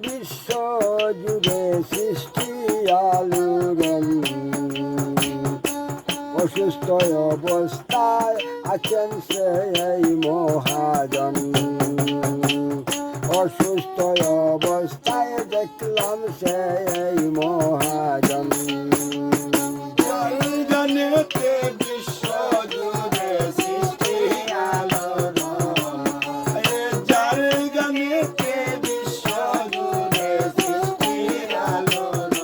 বিশ্ব জুড়ে সৃষ্টি আলোড়ন। অসুস্থ অবস্থায় আছেন সেই মহাজন। অসুস্থ অবস্থায় দেখলাম সেই মহাজন। জগনেতে বিশ্ব জুড়ে সৃষ্টি আলোড়ন। যার গানেতে বিশ্ব জুড়ে সৃষ্টি আলোড়ন।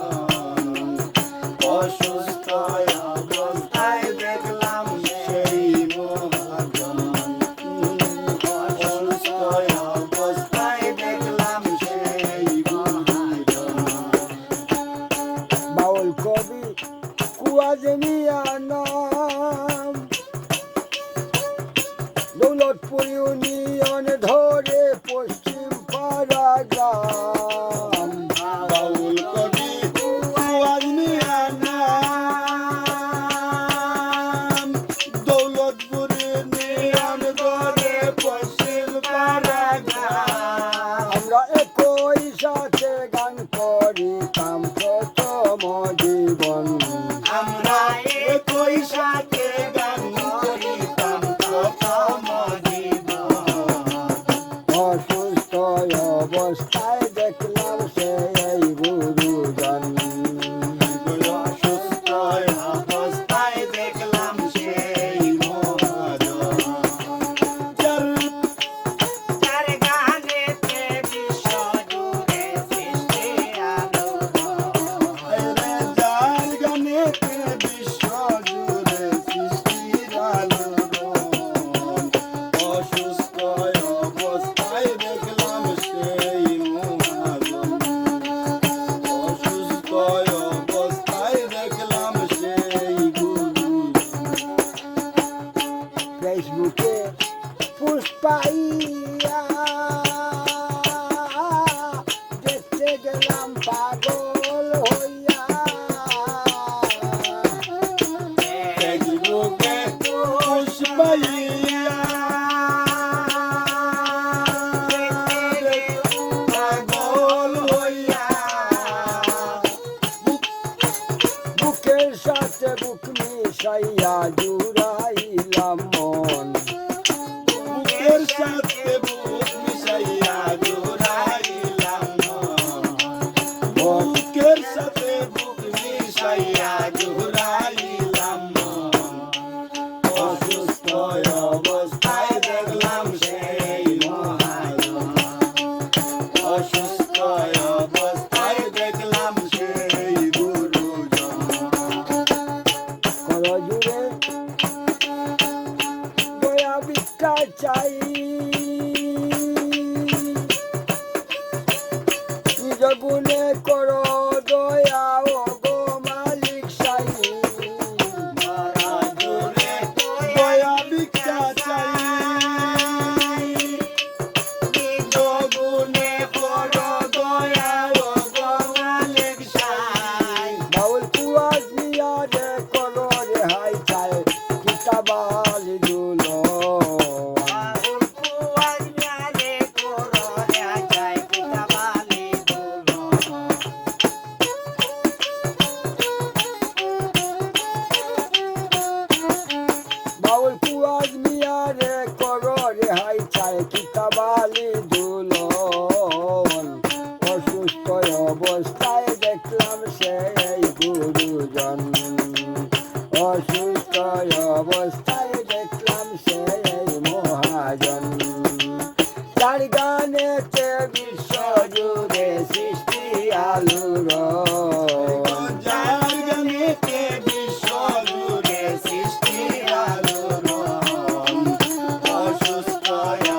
অসুস্থ অবস্থায় দেখলাম সেই মহাজন। অসুস্থ অবস্থায় দেখলাম সেই মহাজন। বাউল কবি কুয়াজ মিয়া নাম, দৌলতপুর ইউনিয়ন ধরে পশ্চিম পাড়া গ্রাম। বাউল কবি কুয়াজ মিয়া নাম, দৌলতপুর ইউনিয়ন ধরে পশ্চিম পাড়া গ্রাম। আমরা একই সাথে গান করিতাম প্রথম জীবন। আমরা একই সাথে গান করিতাম প্রথম জীবন। অসুস্থ অবস্থায় দেখলাম সেই গুরুজন। অসুস্থ অবস্থায় দেখলাম সেই মহাজন। যার গানেতে বিশ্ব জুড়ে সৃষ্টি আলোড়ন। যার গানেতে বিশ্ব জুড়ে সৃষ্টির আলোড়ন। অসুস্থ অবস্থায় দেখলাম সেই মহাজন। অসুস্থ অবস্থায় দেখলাম সেই গুরুজন। ফেসবুকে পোস্ট পাইয়া দেখতে গেলাম পাগল হইয়া। ফেসবুকে পোস্ট পাইয়া পাগল হইয়া। বুকের সাথে বুক মিশাইয়া জুড়াইলাম মন। বুকের সাথে বুক মিশাইয়া জোড়াইলাম মন। বুকের সাথে বুক মিশাইয়া জোড়াইলাম মন। অসুস্থ অবস্থায় দেখলাম সেই মহাজন। অসুস্থ অবস্থায় দেখলাম সেই গুরুজন। করজুড়ে দয়া ভিক্ষা চাই, নিজ গুণে কর দয়া ও গো মালিক সাই। জোরে দয়া ভিক্ষা চাই, নিজ গুণে কর দয়া ও গো মালিক সাই। বাউল কুয়াজ মিয়া রে কর রেহাই চাই, কিতাবাল দুলো। বাউল কুয়াজ মিয়া রে কর রেহাই চাই, কিতাবালি দুলো। বাউল কুয়াজ মিয়া রে কর রেহাই চাই, কিতাবালি দুলন। অসুস্থ অবস্থায় দেখলাম সেই গুরুজন। অসুস্থ অবস্থায় দেখলাম সেই মহাজন। যার গানেতে বিশ্ব জুড়ে সৃষ্টি আলোড়ন। যার গানেতে বিশ্ব জুড়ে সৃষ্টি আলোড়ন। অসুস্থ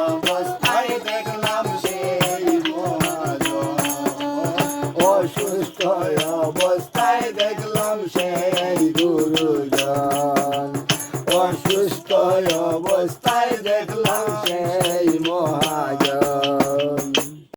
অবস্থায় দেখলাম সেই মহাজন। অসুস্থ